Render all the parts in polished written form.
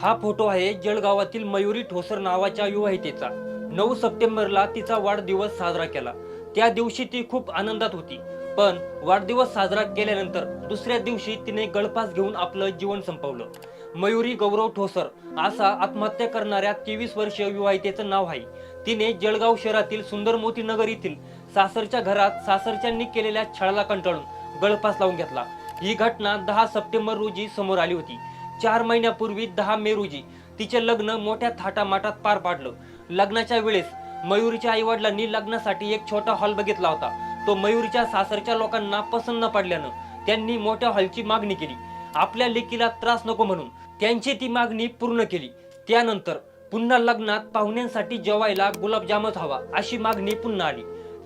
हा फोटो आहे जळगावातील मयुरी ठोसर नावाच्या विवाहितेचा। 9 सप्टेंबरला तिचा वाढदिवस साजरा केला। त्या दिवशी ती खूप आनंदात होती, पण वाढदिवस साजरा केल्यानंतर दुसऱ्या दिवशी तिने गळफास घेऊन आपलं जीवन संपवलं। मयुरी गौरव ठोसर असा आत्महत्या करणाऱ्या 23 वर्षीय विवाहितेचं नाव आहे। तिने जळगाव शहरातील सुंदर मोती नगर येथील सासरच्या घरात सासरच्यांनी केलेल्या छळाला कंटाळून गळफास लावून घेतला। ही घटना 10 सप्टेंबर रोजी समोर आली होती। 4 महिन्यापूर्वी 10 मे रोजी तिचे लग्न मोठ्या थाटामाटात पार पाडलं। लग्नाच्या वेळेस मयुरीच्या आई वडिलांनी लग्नासाठी एक छोटा हॉल बघितला होता। तो मयुरीच्या सासरच्या लोकांना पसंत न पडल्यानं त्यांनी मोठ्या हॉलची मागणी केली। आपल्या लेकीला त्रास नको म्हणून त्यांची ती मागणी पूर्ण केली। त्यानंतर पुन्हा लग्नात पाहुण्यांसाठी जेवायला गुलाबजामच हवा अशी मागणी पुन्हा आली।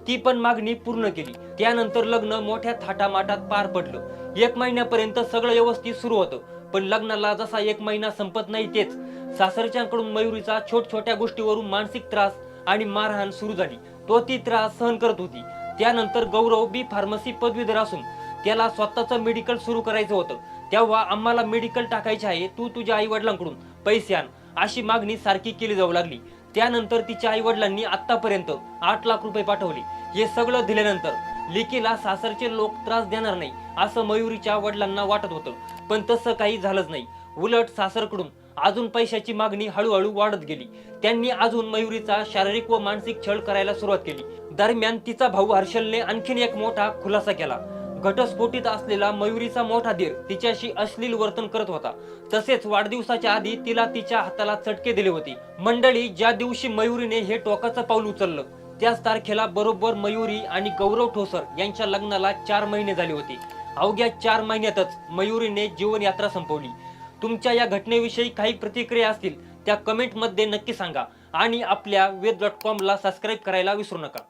ती पण मागणी पूर्ण केली। त्यानंतर लग्न मोठ्या थाटामाटात पार पडलं। 1 महिन्यापर्यंत सगळं व्यवस्थित सुरू होतं, पण लग्नाला जसा 1 महिना संपत नाही तेच सासरच्यांकडून मयुरीचा छोट्या गोष्टीवरून मानसिक त्रास आणि मारहाण सुरू झाली। तो ती त्रास सहन करत होती। त्यानंतर गौरव बी फार्मसी पदवीधर असून त्याला स्वतःचं मेडिकल सुरू करायचं होतं। तेव्हा आम्हाला मेडिकल टाकायचे आहे, तू तुझ्या आई वडिलांकडून पैसे आण अशी मागणी सारखी केली जाऊ लागली। त्यानंतर तिच्या आई वडिलांनी आतापर्यंत 8 लाख रुपये पाठवले। हे सगळं दिल्यानंतर लेकीला सासरचे लोक त्रास देणार नाही असं मयुरीच्या वडिलांना वाटत होतं, पण तसं काही झालंच नाही। उलट सासरकडून अजून पैशाची मागणी हळूहळू वाढत गेली। त्यांनी अजून मयुरीचा शारीरिक व मानसिक छळ करायला सुरुवात केली। दरम्यान तिचा भाऊ हर्षलने आणखीन एक मोठा खुलासा केला। घटस्फोटीत असलेला मयुरीचा मोठा दीर तिच्याशी अश्लील वर्तन करत होता। तसेच वाढदिवसाच्या आधी तिला तिच्या हाताला चटके दिले होते। मंडळी, ज्या दिवशी मयुरीने हे टोकाचं पाऊल उचललं त्याच तारखेला बरोबर मयुरी आणि गौरव ठोसर यांच्या लग्नाला 4 महिने झाले होते। अवघ्या 4 महिन्यातच मयुरीने जीवनयात्रा संपवली। तुमच्या या घटनेविषयी काही प्रतिक्रिया असतील त्या कमेंटमध्ये नक्की सांगा आणि आपल्या वेद.com ला सबस्क्राईब करायला विसरू नका।